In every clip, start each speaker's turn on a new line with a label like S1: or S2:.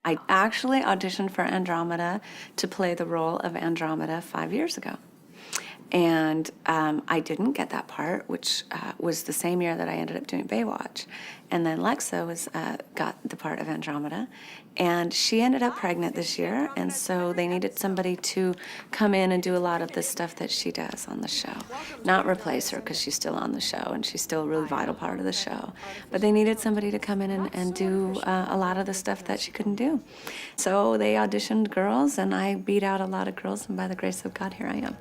S1: I actually auditioned for Andromeda to play the role of Andromeda 5 years ago. And I didn't get that part, which was the same year that I ended up doing Baywatch. And then Lexa got the part of Andromeda, and she ended up pregnant this year, and so they needed somebody to come in and do a lot of the stuff that she does on the show. Not replace her, because she's still on the show, and she's still a really vital part of the show. But they needed somebody to come in and do a lot of the stuff that she couldn't do. So they auditioned girls, and I beat out a lot of girls, and by the grace of God, here I am.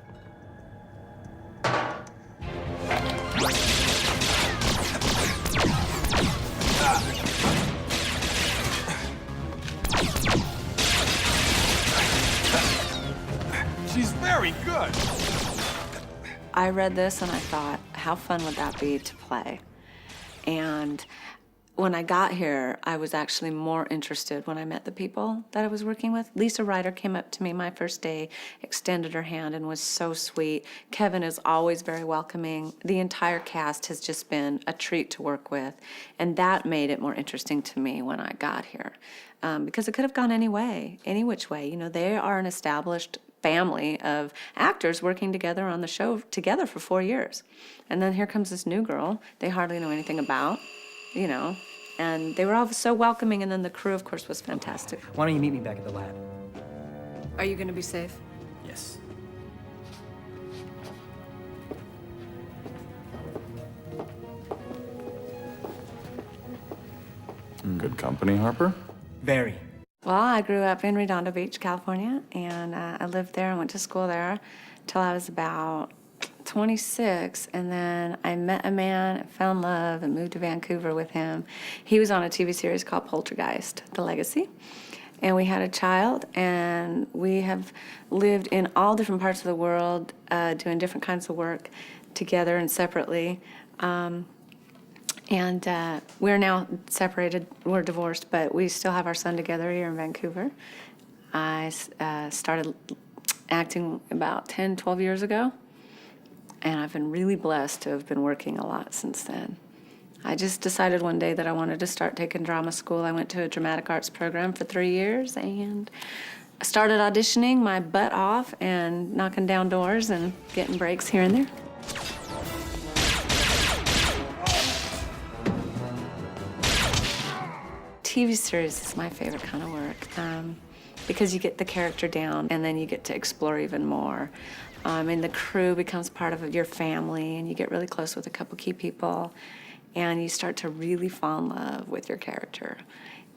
S2: She's very good.
S1: I read this and I thought, how fun would that be to play? And when I got here, I was actually more interested when I met the people that I was working with. Lisa Ryder came up to me my first day, extended her hand, and was so sweet. Kevin is always very welcoming. The entire cast has just been a treat to work with, and that made it more interesting to me when I got here, because it could have gone any way, any which way. You know, they are an established family of actors working together on the show together for 4 years. And then here comes this new girl they hardly know anything about, you know, and they were all so welcoming, and then the crew, of course, was fantastic.
S3: Why don't you meet me back at the lab?
S1: Are you gonna be safe?
S3: Yes.
S2: Good company, Harper.
S3: Very.
S1: Well, I grew up in Redondo Beach, California, and I lived there and went to school there till I was about 26, and then I met a man and fell in love and moved to Vancouver with him. He was on a TV series called Poltergeist, The Legacy, and we had a child, and we have lived in all different parts of the world, doing different kinds of work together and separately. And we're now separated, we're divorced, but we still have our son together here in Vancouver. I started acting about 10, 12 years ago, and I've been really blessed to have been working a lot since then. I just decided one day that I wanted to start taking drama school. I went to a dramatic arts program for 3 years, and I started auditioning my butt off and knocking down doors and getting breaks here and there. TV series is my favorite kind of work, because you get the character down and then you get to explore even more. And the crew becomes part of your family, and you get really close with a couple key people, and you start to really fall in love with your character.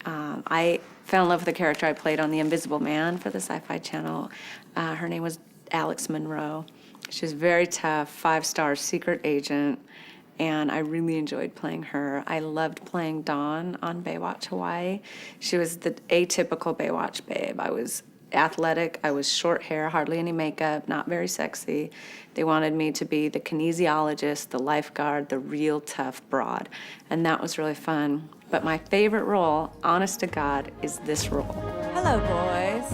S1: I fell in love with the character I played on The Invisible Man for the Sci-Fi Channel. Her name was Alex Monroe. She was very tough, 5-star secret agent, and I really enjoyed playing her. I loved playing Dawn on Baywatch Hawaii. She was the atypical Baywatch babe. I was athletic, I was short hair, hardly any makeup, not very sexy. They wanted me to be the kinesiologist, the lifeguard, the real tough broad, and that was really fun. But my favorite role, honest to God, is this role. Hello, boys.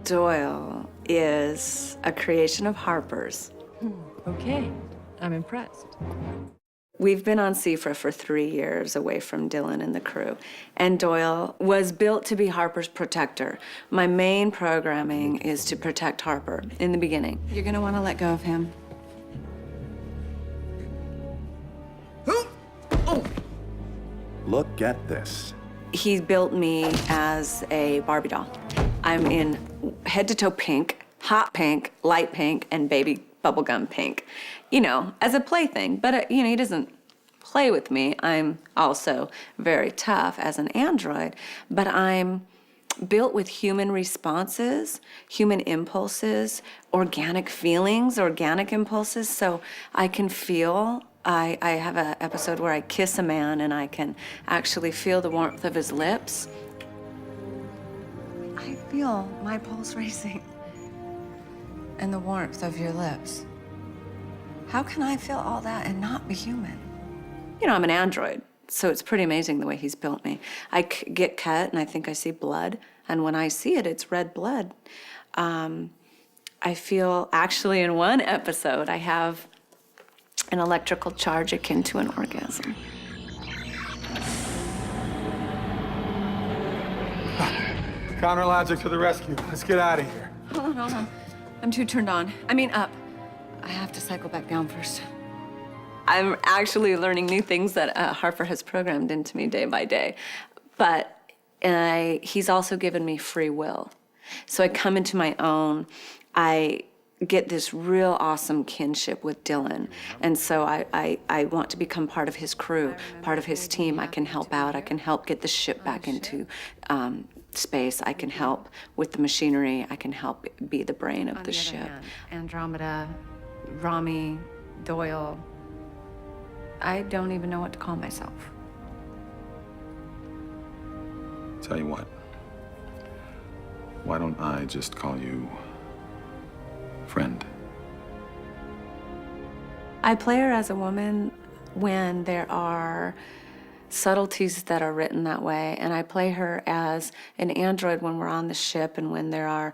S1: Doyle is a creation of Harper's.
S4: Okay, I'm impressed.
S1: We've been on Seafra for 3 years away from Dylan and the crew, and Doyle was built to be Harper's protector. My main programming is to protect Harper in the beginning. You're gonna wanna let go of him.
S5: Look at this.
S1: He built me as a Barbie doll. I'm in head to toe pink, hot pink, light pink, and baby bubblegum pink, you know, as a plaything. But, you know, he doesn't play with me. I'm also very tough as an android, but I'm built with human responses, human impulses, organic feelings, organic impulses, so I can feel. I have an episode where I kiss a man and I can actually feel the warmth of his lips. I feel my pulse racing and the warmth of your lips. How can I feel all that and not be human? You know, I'm an android, so it's pretty amazing the way he's built me. I get cut and I think I see blood, and when I see it, it's red blood. I feel, actually in one episode, I have an electrical charge akin to an orgasm.
S2: Counter logic to the rescue. Let's get out of here.
S1: Hold on. I'm too turned on. I mean, up. I have to cycle back down first. I'm actually learning new things that Harper has programmed into me day by day. But he's also given me free will. So I come into my own. I get this real awesome kinship with Dylan. And so I want to become part of his crew, part of his team. I can help out. I can help get the ship back into space. I can help with the machinery. I can help be the brain of the ship. Andromeda, Rami, Doyle. I don't even know what to call myself.
S2: Tell you what. Why don't I just call you friend?
S1: I play her as a woman when there are subtleties that are written that way, and I play her as an android when we're on the ship and when there are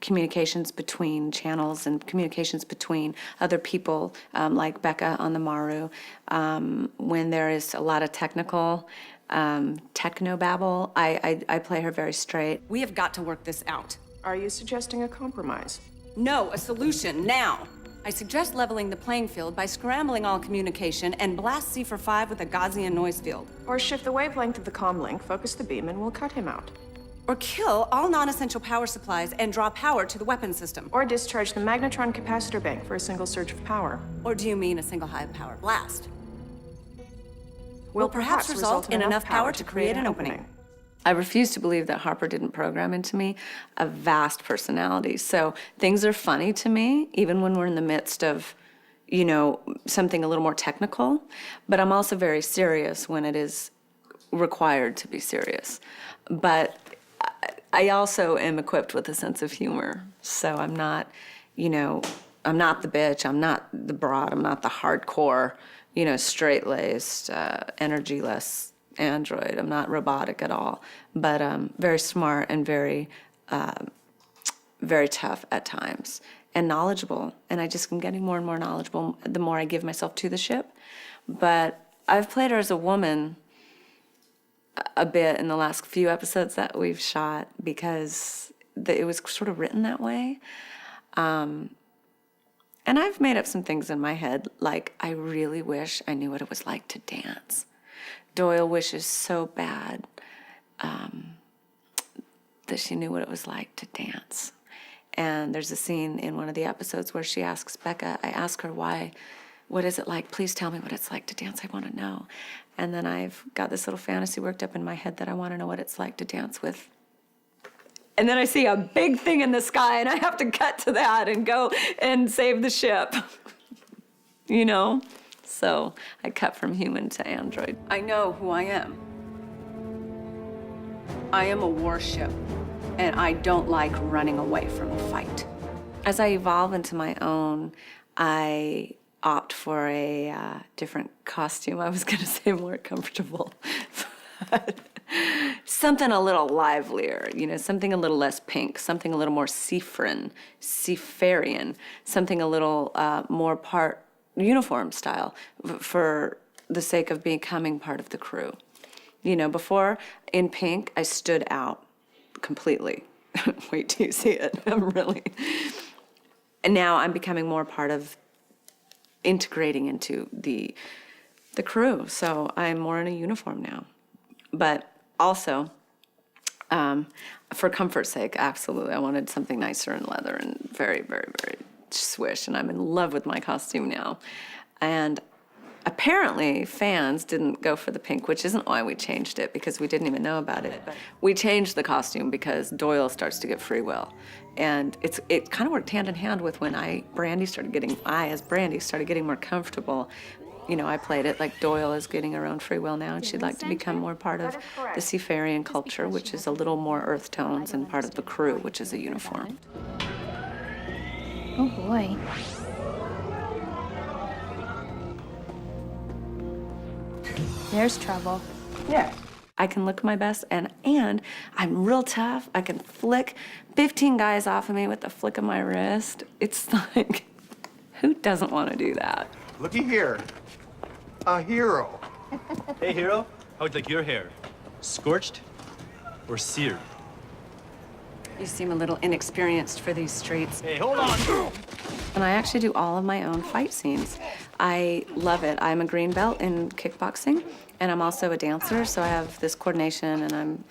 S1: communications between channels and communications between other people, like Becca on the Maru, when there is a lot of technical technobabble. I play her very straight.
S5: We have got to work this out.
S6: Are you suggesting a compromise?
S5: No, a solution, now. I suggest leveling the playing field by scrambling all communication and blast C for 5 with a Gaussian noise field.
S6: Or shift the wavelength of the comm link, focus the beam, and we'll cut him out.
S5: Or kill all non-essential power supplies and draw power to the weapon system.
S6: Or discharge the magnetron capacitor bank for a single surge of power.
S5: Or do you mean a single high-power blast? Will perhaps result in enough power to create an opening.
S1: I refuse to believe that Harper didn't program into me a vast personality. So things are funny to me, even when we're in the midst of, something a little more technical. But I'm also very serious when it is required to be serious. But I also am equipped with a sense of humor. So I'm not, I'm not the bitch, I'm not the broad, I'm not the hardcore, straight-laced, energy-less android. I'm not robotic at all, but very smart and very, very tough at times and knowledgeable. And I just am getting more and more knowledgeable the more I give myself to the ship. But I've played her as a woman a bit in the last few episodes that we've shot because it was sort of written that way. And I've made up some things in my head, like I really wish I knew what it was like to dance. Doyle wishes so bad that she knew what it was like to dance. And there's a scene in one of the episodes where she asks Becca, I ask her what is it like? Please tell me what it's like to dance. I want to know. And then I've got this little fantasy worked up in my head that I want to know what it's like to dance with. And then I see a big thing in the sky and I have to cut to that and go and save the ship. So I cut from human to android. I know who I am. I am a warship, and I don't like running away from a fight. As I evolve into my own, I opt for a different costume. I was gonna say more comfortable, but something a little livelier, something a little less pink, something a little more seafarian, something a little more part uniform style for the sake of becoming part of the crew. Before in pink, I stood out completely. Wait till you see it. And now I'm becoming more part of integrating into the crew. So I'm more in a uniform now. But also, for comfort's sake, absolutely, I wanted something nicer and leather and very, very, very swish, and I'm in love with my costume now. And apparently fans didn't go for the pink, which isn't why we changed it, because we didn't even know about it. We changed the costume because Doyle starts to get free will. And it kind of worked hand in hand with when I, as Brandy, started getting more comfortable. I played it like Doyle is getting her own free will now, and she'd like to become more part of the seafaring culture, which is a little more earth tones, and part of the crew, which is a uniform.
S7: Oh boy. There's trouble.
S6: Yeah.
S1: I can look my best, and I'm real tough. I can flick 15 guys off of me with the flick of my wrist. It's like, who doesn't want to do that?
S8: Looky here. A hero.
S9: Hey, hero. How would you like your hair? Scorched or seared?
S1: You seem a little inexperienced for these streets.
S3: Hey, hold on!
S1: And I actually do all of my own fight scenes. I love it. I'm a green belt in kickboxing, and I'm also a dancer, so I have this coordination, and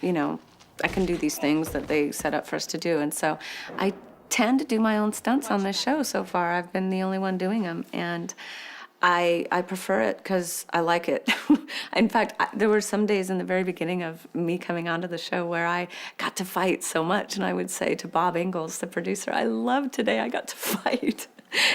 S1: I can do these things that they set up for us to do. And so I tend to do my own stunts on this show so far. I've been the only one doing them, and I prefer it because I like it. In fact, there were some days in the very beginning of me coming onto the show where I got to fight so much, and I would say to Bob Ingalls, the producer, I love today I got to fight.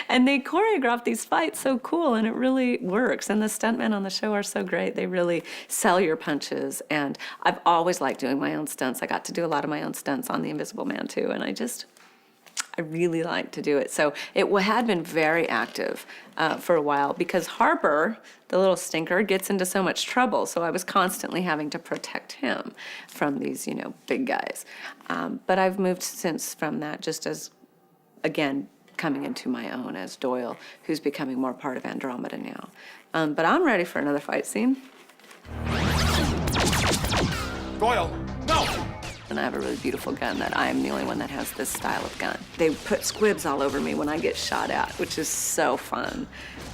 S1: And they choreograph these fights so cool, and it really works. And the stuntmen on the show are so great. They really sell your punches. And I've always liked doing my own stunts. I got to do a lot of my own stunts on The Invisible Man, too. And I really like to do it. So it had been very active for a while because Harper, the little stinker, gets into so much trouble. So I was constantly having to protect him from these, big guys. But I've moved since from that just as, again, coming into my own as Doyle, who's becoming more part of Andromeda now. But I'm ready for another fight scene.
S2: Doyle, no!
S1: And I have a really beautiful gun that I am the only one that has this style of gun. They put squibs all over me when I get shot at, which is so fun.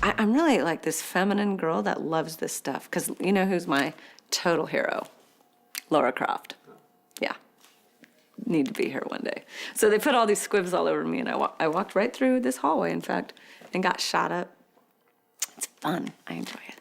S1: I'm really like this feminine girl that loves this stuff, because you know who's my total hero? Laura Croft. Yeah. Need to be here one day. So they put all these squibs all over me, and I walked right through this hallway, in fact, and got shot up. It's fun. I enjoy it.